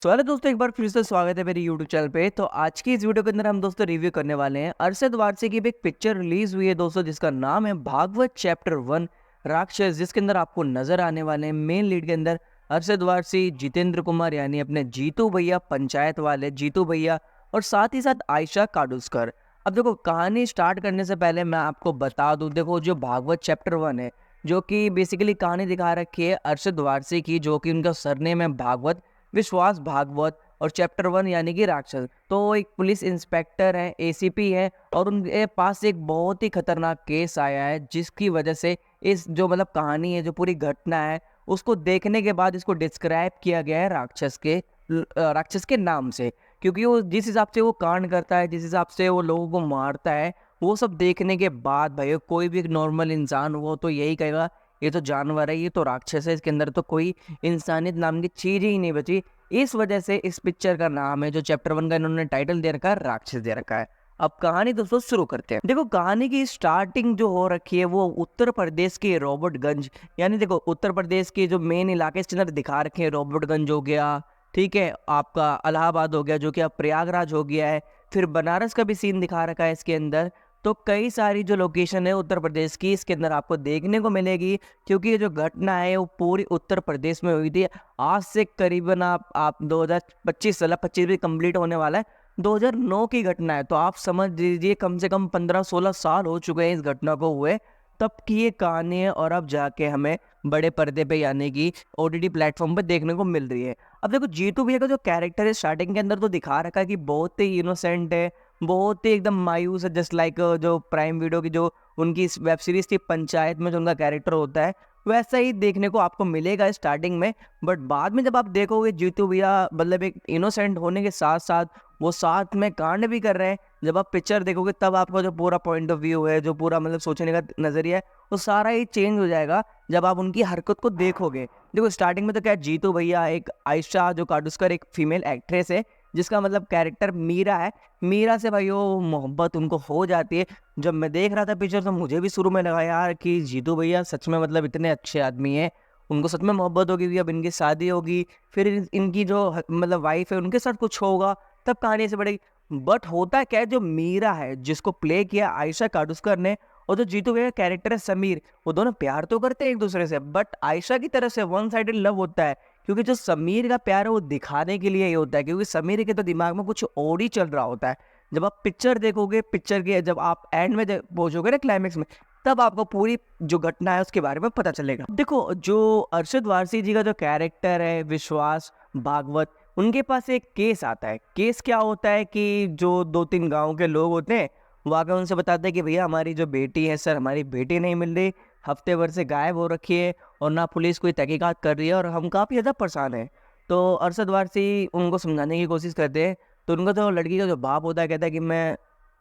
तो हेलो दोस्तों, एक बार फिर से स्वागत है मेरे यूट्यूब चैनल पे। तो आज की इस वीडियो के अंदर हम दोस्तों रिव्यू करने वाले हैं अरशद वारसी की भी एक पिक्चर रिलीज हुई है दोस्तों, जिसका नाम है भागवत चैप्टर 1 राक्षस। जिसके अंदर आपको नजर आने वाले हैं मेन लीड के अंदर अरशद वारसी, जितेंद्र कुमार यानी अपने जीतू भैया, पंचायत वाले जीतू भैया, और साथ ही साथ आयशा काडुस्कर। अब देखो, कहानी स्टार्ट करने से पहले मैं आपको बता दूं, देखो जो भागवत चैप्टर 1 है, जो कि बेसिकली कहानी दिखा रखी है अरशद वारसी की, जो कि उनका सरनेम है भागवत, विश्वास भागवत, और चैप्टर 1 यानी कि राक्षस। तो एक पुलिस इंस्पेक्टर है, एसीपी है, और उनके पास एक बहुत ही खतरनाक केस आया है, जिसकी वजह से इस जो मतलब कहानी है, जो पूरी घटना है, उसको देखने के बाद इसको डिस्क्राइब किया गया है राक्षस के नाम से। क्योंकि वो जिस हिसाब से वो कांड करता है, जिस हिसाब से वो लोगों को मारता है, वो सब देखने के बाद भाई कोई भी एक नॉर्मल इंसान वो तो यही कहेगा ये तो जानवर है, ये तो राक्षस है, इसके अंदर तो कोई इंसानियत नाम की चीज ही नहीं बची। इस वजह से इस पिक्चर का नाम है, जो चैप्टर 1 का इन्होंने टाइटल दे रखा है, राक्षस दे रखा है। अब कहानी दोस्तों शुरू करते हैं। देखो, कहानी की स्टार्टिंग जो हो रखी है वो उत्तर प्रदेश के रॉबर्टगंज, यानी देखो उत्तर प्रदेश के जो मेन इलाके इसके अंदर दिखा रखे हैं, रॉबर्टगंज हो गया, ठीक है, आपका इलाहाबाद हो गया, जो कि अब प्रयागराज हो गया है, फिर बनारस का भी सीन दिखा रखा है इसके अंदर। तो कई सारी जो लोकेशन है उत्तर प्रदेश की इसके अंदर आपको देखने को मिलेगी, क्योंकि ये जो घटना है वो पूरी उत्तर प्रदेश में हुई थी। आज से करीबन आप 2025 साल 25 भी कंप्लीट होने वाला है, 2009 की घटना है। तो आप समझ लीजिए कम से कम 15-16 साल हो चुके हैं इस घटना को हुए, तब की ये कहानी है, और अब जाके हमें बड़े पर्दे पे यानी कि ओटीटी प्लेटफॉर्म पे देखने को मिल रही है। अब देखो, जीतू भैया का जो कैरेक्टर है स्टार्टिंग के अंदर तो दिखा रखा है कि बहुत ही इनोसेंट है, बहुत ही एकदम मायूस है, जस्ट लाइक जो प्राइम वीडियो की जो उनकी वेब सीरीज थी पंचायत में जो उनका कैरेक्टर होता है, वैसा ही देखने को आपको मिलेगा स्टार्टिंग में। बट बाद में जब आप देखोगे, जीतू भैया मतलब एक इनोसेंट होने के साथ साथ वो साथ में कांड भी कर रहे हैं। जब आप पिक्चर देखोगे तब आपका जो पूरा पॉइंट ऑफ व्यू है, जो पूरा मतलब सोचने का नजरिया है, वो सारा ही चेंज हो जाएगा जब आप उनकी हरकत को देखोगे। देखो, स्टार्टिंग में तो क्या, जीतू भैया एक आयशा जो काडुस्कर एक फीमेल एक्ट्रेस है, जिसका मतलब कैरेक्टर मीरा है। मीरा से भाई वो मोहब्बत उनको हो जाती है। जब मैं देख रहा था पिक्चर तो मुझे भी शुरू में लगा यार कि जीतू भैया सच में मतलब इतने अच्छे आदमी हैं, उनको सच में मोहब्बत होगी, अब इनकी शादी होगी, फिर इनकी जो मतलब वाइफ है उनके साथ कुछ होगा, तब कहानी ऐसे बढ़ेगी। बट होता क्या है, जो मीरा है जिसको प्ले किया आयशा काडुस्कर ने, और जो जीतू भैया का कैरेक्टर है समीर, वो दोनों प्यार तो करते हैं एक दूसरे से, बट आयशा की तरफ से वन साइडेड लव होता है। क्योंकि जो समीर का प्यार है वो दिखाने के लिए ही होता है, क्योंकि समीर के तो दिमाग में कुछ और ही चल रहा होता है। जब आप पिक्चर देखोगे, पिक्चर के जब आप एंड में पहुंचोगे ना क्लाइमेक्स में, तब आपको पूरी जो घटना है उसके बारे में पता चलेगा। देखो, जो अरशद वारसी जी का जो कैरेक्टर है विश्वास भागवत, उनके पास एक केस आता है। केस क्या होता है कि जो 2-3 गांव के लोग होते हैं, वो आकर उनसे बताते हैं कि भैया हमारी जो बेटी है सर, हमारी बेटी नहीं मिल रही, हफ्ते भर से गायब हो रखी है, और ना पुलिस कोई तहकीकात कर रही है, और हम काफ़ी ज़्यादा परेशान हैं। तो अरशद वारसी उनको समझाने की कोशिश करते हैं। तो उनका जो लड़की का जो बाप होता है कहता है कि मैं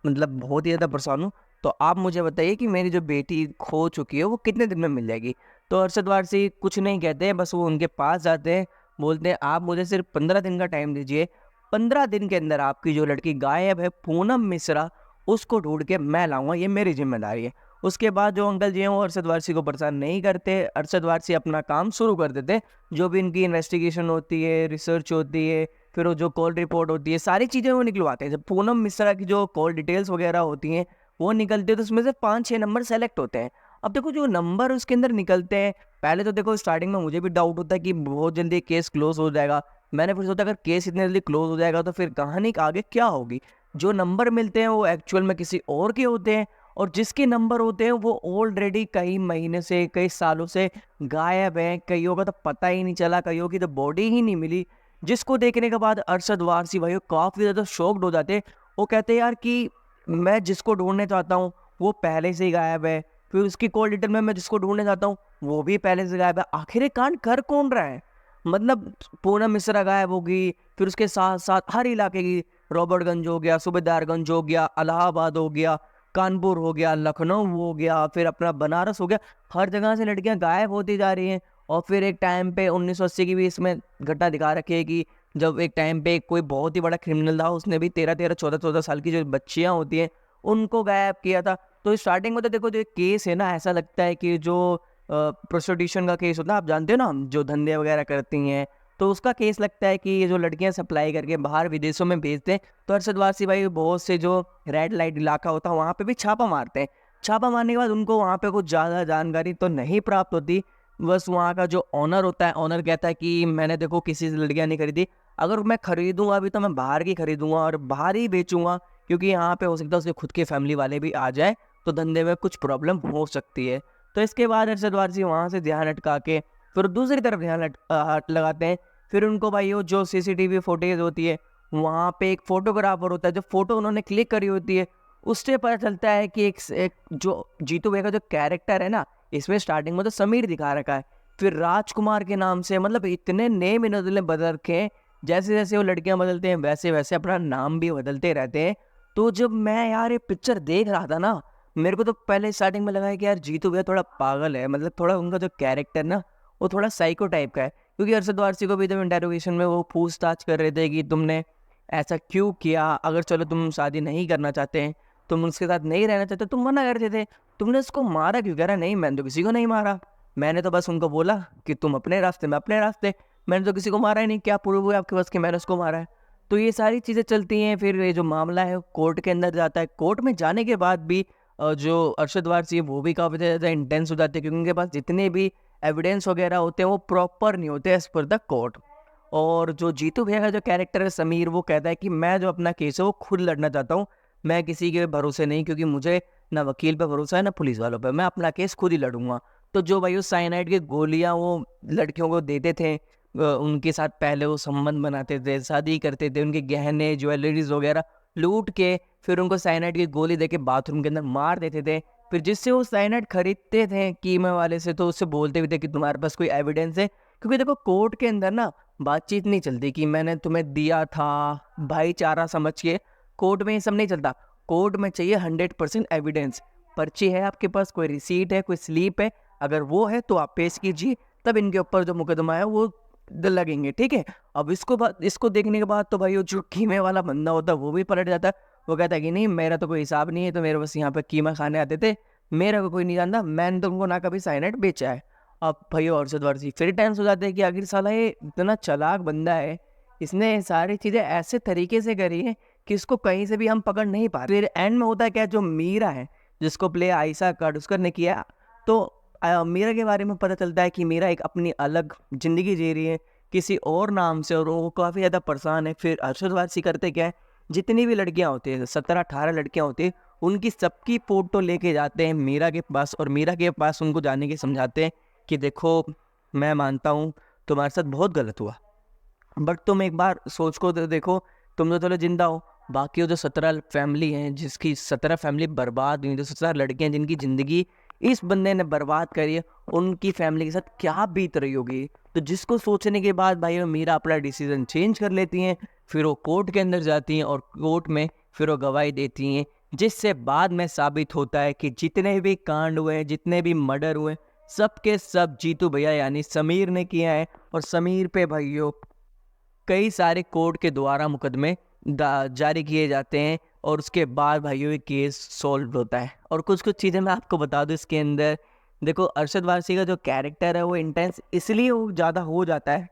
मतलब बहुत ही ज़्यादा परेशान हूँ, तो आप मुझे बताइए कि मेरी जो बेटी खो चुकी है वो कितने दिन में मिल जाएगी। तो अरशद वारसी कुछ नहीं कहते हैं, बस वो उनके पास जाते हैं, बोलते हैं आप मुझे सिर्फ 15 दिन का टाइम दीजिए, 15 दिन के अंदर आपकी जो लड़की गायब है पूनम मिश्रा, उसको ढूंढ के मैं लाऊंगा, ये मेरी जिम्मेदारी है। उसके बाद जो अंकल जी हैं वो अरशद वारसी को परेशान नहीं करते, अरशद वारसी अपना काम शुरू कर देते। जो भी इनकी इन्वेस्टिगेशन होती है, रिसर्च होती है, फिर वो जो कॉल रिपोर्ट होती है, सारी चीज़ें वो निकलवाते हैं। जब पूनम मिश्रा की जो कॉल डिटेल्स वगैरह होती हैं वो निकलती है, तो उसमें से 5-6 नंबर सेलेक्ट होते हैं। अब देखो, जो नंबर उसके अंदर निकलते हैं, पहले तो देखो स्टार्टिंग में मुझे भी डाउट होता है कि बहुत जल्दी केस क्लोज हो जाएगा। मैंने फिर सोचा अगर केस इतनी जल्दी क्लोज हो जाएगा तो फिर कहानी का आगे क्या होगी। जो नंबर मिलते हैं वो एक्चुअल में किसी और के होते हैं, और जिसके नंबर होते हैं वो ऑलरेडी कई महीने से, कई सालों से गायब हैं। कईयों का तो पता ही नहीं चला, कईयों की तो बॉडी ही नहीं मिली। जिसको देखने के बाद अरशद वारसी भाई काफ़ी ज़्यादा शॉक्ड हो जाते हैं। वो कहते हैं यार कि मैं जिसको ढूंढने चाहता हूँ वो पहले से ही गायब है, फिर उसकी कॉल डिटेल में मैं जिसको ढूंढने चाहता हूँ वो भी पहले से गायब है। आखिर ये कांड कर कौन रहा है? मतलब पूनम मिश्रा गायब होगी, फिर उसके साथ साथ हर इलाके की, रॉबर्टगंज हो गया, सूबेदारगंज हो गया, इलाहाबाद हो गया, कानपुर हो गया, लखनऊ हो गया, फिर अपना बनारस हो गया, हर जगह से लड़कियां गायब होती जा रही हैं। और फिर एक टाइम पे 1980 की भी इसमें घटना दिखा रखी है कि जब एक टाइम पे कोई बहुत ही बड़ा क्रिमिनल था, उसने भी 13-13, 14-14 साल की जो बच्चियां होती हैं उनको गायब किया था। तो स्टार्टिंग में तो देखो, जो केस है ना, ऐसा लगता है कि जो प्रोस्टिट्यूशन का केस होता है, आप जानते हो ना, जो धंधे वगैरह करती हैं, तो उसका केस लगता है कि ये जो लड़कियां सप्लाई करके बाहर विदेशों में भेजते हैं, तो अरशद वारसी भाई बहुत से जो रेड लाइट इलाका होता है वहाँ पे भी छापा मारते हैं। छापा मारने के बाद उनको वहाँ पे कुछ ज़्यादा जानकारी तो नहीं प्राप्त होती। बस वहाँ का जो ऑनर होता है, ऑनर कहता है कि मैंने देखो किसी से लड़कियाँ नहीं खरीदी, अगर मैं खरीदूंगा अभी तो मैं बाहर की खरीदूंगा और बाहर ही बेचूंगा, क्योंकि यहाँ पे हो सकता है उसके खुद के फैमिली वाले भी आ जाए तो धंधे में कुछ प्रॉब्लम हो सकती है। तो इसके बाद अरशद वारसी वहाँ से ध्यान हटका के फिर दूसरी तरफ ध्यान हट लगाते हैं। फिर उनको भाई वो जो सीसीटीवी फुटेज होती है, वहाँ पे एक फोटोग्राफर होता है, जो फोटो उन्होंने क्लिक करी होती है उससे पता चलता है कि एक जो जीतू भैया का जो कैरेक्टर है ना, इसमें स्टार्टिंग में तो समीर दिखा रखा है, फिर राजकुमार के नाम से, मतलब इतने नेम इन्होंने बदल रखे हैं। जैसे जैसे वो लड़कियां बदलते हैं वैसे वैसे अपना नाम भी बदलते रहते हैं। तो जब मैं यार ये पिक्चर देख रहा था ना, मेरे को तो पहले स्टार्टिंग में लगा कि यार जीतू भैया थोड़ा पागल है, मतलब थोड़ा उनका जो कैरेक्टर ना वो थोड़ा साइको टाइप का है। क्योंकि अरशद वारसी को भी जब इंटेरोगेशन में वो पूछताछ कर रहे थे कि तुमने ऐसा क्यों किया, अगर चलो तुम शादी नहीं करना चाहते हैं, तुम उसके साथ नहीं रहना चाहते, तुम मना करते थे, तुमने उसको मारा क्यों? कह रहा नहीं मैंने तो किसी को नहीं मारा, मैंने तो बस उनको बोला कि तुम अपने रास्ते मैं अपने रास्ते, मैंने तो किसी को मारा ही नहीं, क्या प्रूव हुआ आपके पास कि मैंने उसको मारा है? तो ये सारी चीज़ें चलती हैं। फिर ये जो मामला है कोर्ट के अंदर जाता है। कोर्ट में जाने के बाद भी जो अरशद वारसी है वो भी काफ़ी ज़्यादा इंटेंस हो जाते हैं, क्योंकि उनके पास जितने भी एविडेंस वगैरह होते हैं वो प्रॉपर नहीं होते एज पर द कोर्ट। और जो जीतू भैया का जो कैरेक्टर है समीर, वो कहता है कि मैं जो अपना केस है वो खुद लड़ना चाहता हूँ, मैं किसी के भरोसे नहीं, क्योंकि मुझे ना वकील पे भरोसा है ना पुलिस वालों पे, मैं अपना केस खुद ही लड़ूंगा। तो जो भाई वो साइनाइड की गोलियां वो लड़कियों को देते थे, उनके साथ पहले वो संबंध बनाते थे, शादी करते थे, उनके गहने ज्वेलरीज वगैरह लूट के फिर उनको साइनाइड की गोली देके बाथरूम के अंदर मार देते थे। फिर जिससे वो साइनाइड खरीदते थे कीमे वाले से, तो उससे बोलते भी थे कि तुम्हारे पास कोई एविडेंस है, क्योंकि देखो कोर्ट के अंदर ना बातचीत नहीं चलती कि मैंने तुम्हें दिया था भाईचारा समझ के, कोर्ट में ये सब नहीं चलता। कोर्ट में चाहिए 100% एविडेंस। पर्ची है आपके पास, कोई रिसीट है, कोई स्लीप है, अगर वो है तो आप पेश कीजिए, तब इनके ऊपर जो मुकदमा है वो लगेंगे, ठीक है। अब इसको देखने के बाद तो भाई वो जो कीमे वाला बंदा होता है वो भी पलट जाता है। वो कहता है कि नहीं मेरा तो कोई हिसाब नहीं है, तो मेरे बस यहाँ पे कीमा खाने आते थे, मेरा को कोई नहीं जानता, मैंने तो उनको ना कभी साइनाइड बेचा है। अब भाई अरशद वारसी फिर टेंस हो जाते हैं कि आखिर साला ये इतना चालाक बंदा है, इसने सारी चीज़ें ऐसे तरीके से करी है कि इसको कहीं से भी हम पकड़ नहीं पा रहे। फिर एंड में होता है क्या, जो मीरा है जिसको प्ले आयशा काटुस्कर ने किया, तो मीरा के बारे में पता चलता है कि मीरा एक अपनी अलग ज़िंदगी जी रही है किसी और नाम से, और वो काफ़ी ज़्यादा परेशान है। फिर अरशद वारसी करते क्या है, जितनी भी लड़कियां होती हैं 17-18 लड़कियां होती हैं, उनकी सबकी फ़ोटो लेके जाते हैं मीरा के पास, और मीरा के पास उनको जाने के समझाते हैं कि देखो मैं मानता हूँ तुम्हारे साथ बहुत गलत हुआ, बट तुम एक बार सोच को तो देखो, तुम तो चलो जिंदा हो, बाकी वो जो 17 फैमिली हैं जिसकी 17 फैमिली बर्बाद हुई, जो 17 लड़कियां जिनकी ज़िंदगी इस बंदे ने बर्बाद करी है, उनकी फैमिली के साथ क्या बीत रही होगी। तो जिसको सोचने के बाद भाई वो मीरा अपना डिसीजन चेंज कर लेती हैं। फिर वो कोर्ट के अंदर जाती हैं और कोर्ट में फिर वो गवाही देती हैं, जिससे बाद में साबित होता है कि जितने भी कांड हुए, जितने भी मर्डर हुए, सब के सब जीतू भैया यानी समीर ने किया है। और समीर पे भाइयों कई सारे कोर्ट के द्वारा मुकदमे जारी किए जाते हैं, और उसके बाद भाइयों ये केस सॉल्व होता है। और कुछ कुछ चीज़ें मैं आपको बता दूं इसके अंदर। देखो अरशद वारसी का जो कैरेक्टर है वो इंटेंस इसलिए वो ज़्यादा हो जाता है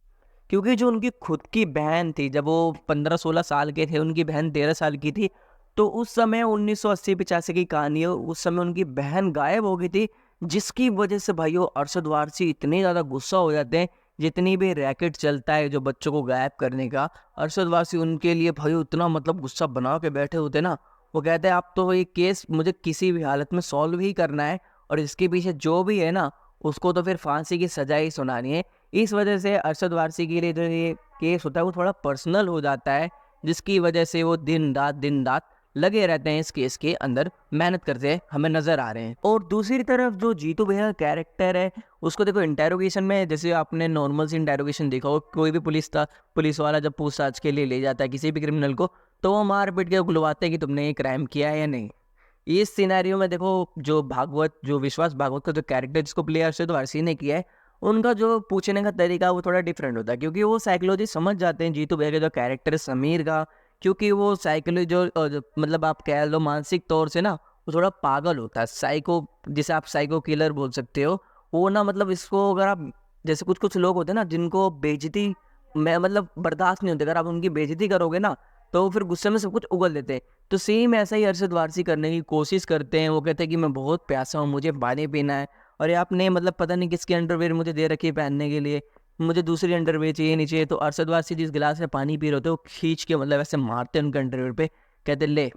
क्योंकि जो उनकी खुद की बहन थी, जब वो 15-16 साल के थे, उनकी बहन 13 साल की थी, तो उस समय 1980-85 की कहानी है, उस समय उनकी बहन गायब हो गई थी, जिसकी वजह से भाइयों अरशद वारसी इतने ज़्यादा गुस्सा हो जाते हैं। जितनी भी रैकेट चलता है जो बच्चों को गायब करने का, अरशद वारसी उनके लिए भाई उतना मतलब गुस्सा बना के बैठे होते ना। वो कहते हैं आप तो ये केस मुझे किसी भी हालत में सॉल्व ही करना है, और इसके पीछे जो भी है ना उसको तो फिर फांसी की सजा ही सुनानी है। इस वजह से अरशद वारसी के लिए जो ये केस होता है वो थोड़ा पर्सनल हो जाता है, जिसकी वजह से वो दिन रात लगे रहते हैं इस केस के अंदर, मेहनत करते हमें नजर आ रहे हैं। और दूसरी तरफ जो जीतू भैया का कैरेक्टर है, उसको देखो इंटेरोगेशन में, जैसे आपने नॉर्मल सी इंटेरोगेशन देखा हो, कोई भी पुलिस वाला जब पूछताछ के लिए ले जाता है किसी भी क्रिमिनल को, तो वो मार पीट के बुलवाते हैं कि तुमने ये क्राइम किया है या नहीं। इस सिनेरियो में देखो जो विश्वास भागवत का जो कैरेक्टर जिसको प्ले अरशद वारसी ने किया है, उनका जो पूछने का तरीका वो थोड़ा डिफरेंट होता है, क्योंकि वो साइकोलॉजी समझ जाते हैं जीतू भैया का जो कैरेक्टर है समीर का, क्योंकि वो साइकोलॉजी मतलब आप कह लो मानसिक तौर से ना वो थोड़ा पागल होता है, साइको, जिसे आप साइको किलर बोल सकते हो। वो ना मतलब इसको अगर आप, जैसे कुछ कुछ लोग होते हैं ना जिनको बेइज्जती मैं मतलब बर्दाश्त नहीं होती, अगर आप उनकी बेइज्जती करोगे ना तो फिर गुस्से में सब कुछ उगल देते हैं। तो सेम ऐसा ही अरशद वारसी करने की कोशिश करते हैं। वो कहते हैं कि मैं बहुत प्यासा हूँ, मुझे पानी पीना है, और ये आपने मतलब पता नहीं किसकी अंडरवेयर मुझे दे रखी है पहनने के लिए, मुझे दूसरी अंडरवेयर चाहिए नहीं चाहिए। तो अरशद वारसी जिस गिलास में पानी पी रहे होते हैं वो खींच के मतलब ऐसे मारते हैं उनके अंडरवेयर पे, कहते ले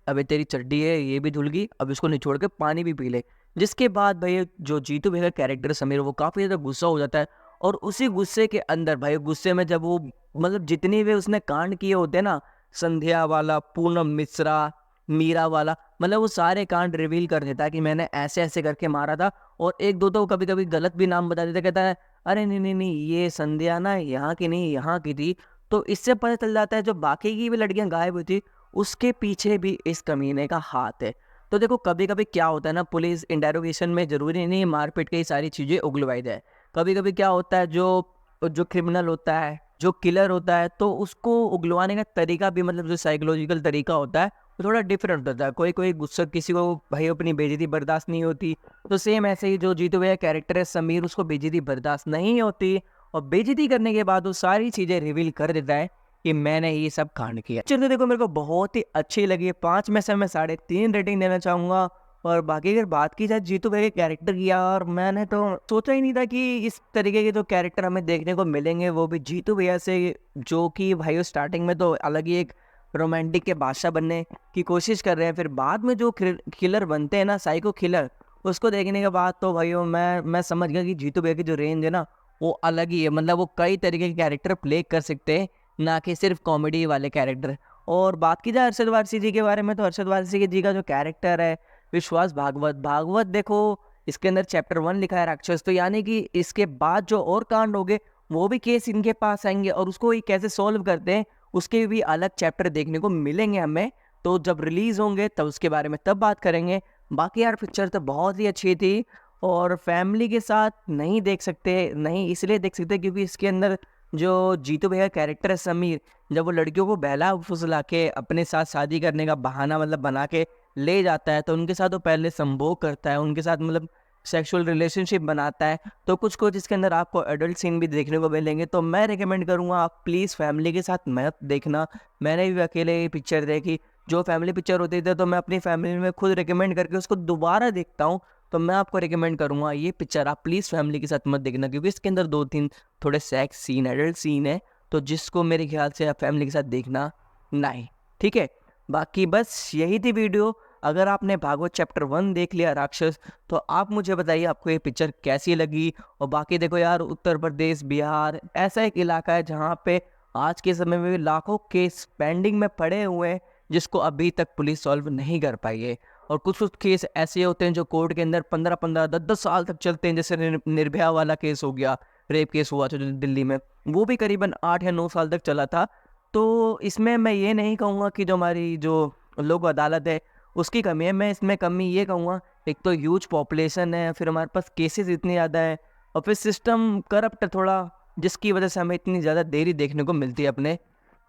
अबे तेरी चड्डी है ये भी धुल गई, अब इसको निचोड़ के पानी भी पी ले। जिसके बाद भाई जो जीतू भैया का कैरेक्टर समीर, वो काफ़ी ज़्यादा गुस्सा हो जाता है। और उसी गुस्से के अंदर भाई, गुस्से में जब वो मतलब जितनी भी उसने कांड किए होते हैं ना, संध्या वाला, पूनम मिश्रा, मीरा वाला, मतलब वो सारे कांड रिवील कर देता है कि मैंने ऐसे ऐसे करके मारा था। और एक दो तो कभी कभी गलत भी नाम बता देता, कहता है अरे नहीं नहीं नहीं ये संध्या ना यहाँ की नहीं यहाँ की थी। तो इससे पता चल जाता है जो बाकी की भी लड़कियां गायब हुई थी उसके पीछे भी इस कमीने का हाथ है। तो देखो कभी कभी क्या होता है ना, पुलिस इंटेरोगेशन में जरूरी नहीं मारपीट की सारी चीज़ें उगलवाई जाए। कभी कभी क्या होता है, जो जो क्रिमिनल होता है, जो किलर होता है, तो उसको उगलवाने का तरीका भी मतलब जो साइकोलॉजिकल तरीका होता है वो थोड़ा डिफरेंट होता है। कोई कोई गुस्सा, किसी को भाई अपनी बेइज्जती बर्दाश्त नहीं होती। तो सेम ऐसे ही जो जीतू भैया कैरेक्टर है समीर, उसको बेइज्जती बर्दाश्त नहीं होती, और बेइज्जती करने के बाद वो सारी चीज़ें रिवील कर देता है कि मैंने ये सब कांड किया। चलिए देखो मेरे को बहुत ही अच्छी लगी, 5 में से मैं 3.5 रेटिंग देना चाहूँगा। और बाकी अगर बात की जाए जीतू भाई के कैरेक्टर की, यार मैंने तो सोचा ही नहीं था कि इस तरीके के जो कैरेक्टर हमें देखने को मिलेंगे वो भी जीतू भैया से, जो कि भाई स्टार्टिंग में तो अलग ही एक रोमांटिक के बादशाह बनने की कोशिश कर रहे हैं, फिर बाद में जो किलर बनते हैं ना, साइको किलर, उसको देखने के बाद तो भाई मैं समझ गया कि जीतू भैया की जो रेंज है ना वो अलग ही है। मतलब वो कई तरीके के कैरेक्टर प्ले कर सकते हैं, ना कि सिर्फ कॉमेडी वाले कैरेक्टर। और बात की जाए अरशद वारसी जी के बारे में, तो अरशद वारसी जी का जो कैरेक्टर है विश्वास भागवत, भागवत देखो इसके अंदर चैप्टर 1 लिखा है राक्षस, तो यानी कि इसके बाद जो और कांड होंगे वो भी केस इनके पास आएंगे, और उसको ये कैसे सॉल्व करते हैं उसके भी अलग चैप्टर देखने को मिलेंगे हमें। तो जब रिलीज होंगे तब उसके बारे में तब बात करेंगे। बाकी यार पिक्चर तो बहुत ही अच्छी थी, और फैमिली के साथ नहीं देख सकते, नहीं इसलिए देख सकते क्योंकि इसके अंदर जो जीतू भैया कैरेक्टर है समीर, जब वो लड़कियों को बहला फुसला के अपने साथ शादी करने का बहाना मतलब बना के ले जाता है, तो उनके साथ वो पहले संभोग करता है, उनके साथ मतलब सेक्सुअल रिलेशनशिप बनाता है। तो कुछ कुछ इसके अंदर आपको एडल्ट सीन भी देखने को मिलेंगे। तो मैं रिकमेंड करूँगा आप प्लीज़ फैमिली के साथ मत देखना। मैंने भी अकेले ये पिक्चर देखी, जो फैमिली पिक्चर होती थी तो मैं अपनी फैमिली में खुद रिकमेंड करके उसको दोबारा देखता हूँ। तो मैं आपको रिकमेंड करूँगा ये पिक्चर आप प्लीज़ फैमिली के साथ मत देखना, क्योंकि इसके अंदर 2-3 थोड़े सेक्स सीन, एडल्ट सीन है, तो जिसको मेरे ख्याल से आप फैमिली के साथ देखना नहीं, ठीक है। बाकी बस यही थी वीडियो। अगर आपने भागवत चैप्टर 1 देख लिया राक्षस, तो आप मुझे बताइए आपको ये पिक्चर कैसी लगी। और बाकी देखो यार, उत्तर प्रदेश, बिहार ऐसा एक इलाका है जहाँ पे आज के समय में भी लाखों केस पेंडिंग में पड़े हुए हैं, जिसको अभी तक पुलिस सॉल्व नहीं कर पाई है। और कुछ कुछ केस ऐसे होते हैं जो कोर्ट के अंदर 15-15, 10-10 साल तक चलते हैं। जैसे निर्भया वाला केस हो गया, रेप केस हुआ था जो दिल्ली में, वो भी करीबन 8 या 9 साल तक चला था। तो इसमें मैं ये नहीं कहूँगा कि जो हमारी जो लोक अदालत है उसकी कमी है, मैं इसमें कमी ये कहूँगा, एक तो ह्यूज पॉपुलेशन है, फिर हमारे पास केसेस इतनी ज़्यादा है, और फिर सिस्टम करप्ट है थोड़ा, जिसकी वजह से हमें इतनी ज़्यादा देरी देखने को मिलती है अपने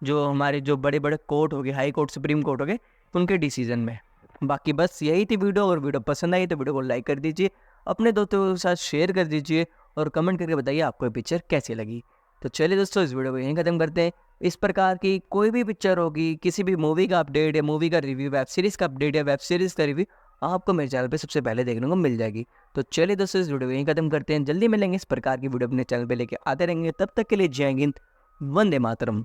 जो हमारे जो बड़े बड़े कोर्ट हो गए, हाई कोर्ट, सुप्रीम कोर्ट हो गए, उनके डिसीजन में। बाकी बस यही थी वीडियो। और वीडियो पसंद आई तो वीडियो को लाइक कर दीजिए, अपने दोस्तों के साथ शेयर कर दीजिए, और कमेंट करके बताइए आपको ये पिक्चर कैसी लगी। तो चलिए दोस्तों, इस वीडियो को यहीं ख़त्म करते हैं। इस प्रकार की कोई भी पिक्चर होगी, किसी भी मूवी का अपडेट या मूवी का रिव्यू, वेब सीरीज़ का अपडेट या वेब सीरीज़ का रिव्यू, आपको मेरे चैनल पे सबसे पहले देखने को मिल जाएगी। तो चलिए दोस्तों, इस वीडियो को यहीं ख़त्म करते हैं। जल्दी मिलेंगे इस प्रकार की वीडियो अपने चैनल पे लेके आते रहेंगे। तब तक के लिए जय हिंद, वंदे मातरम।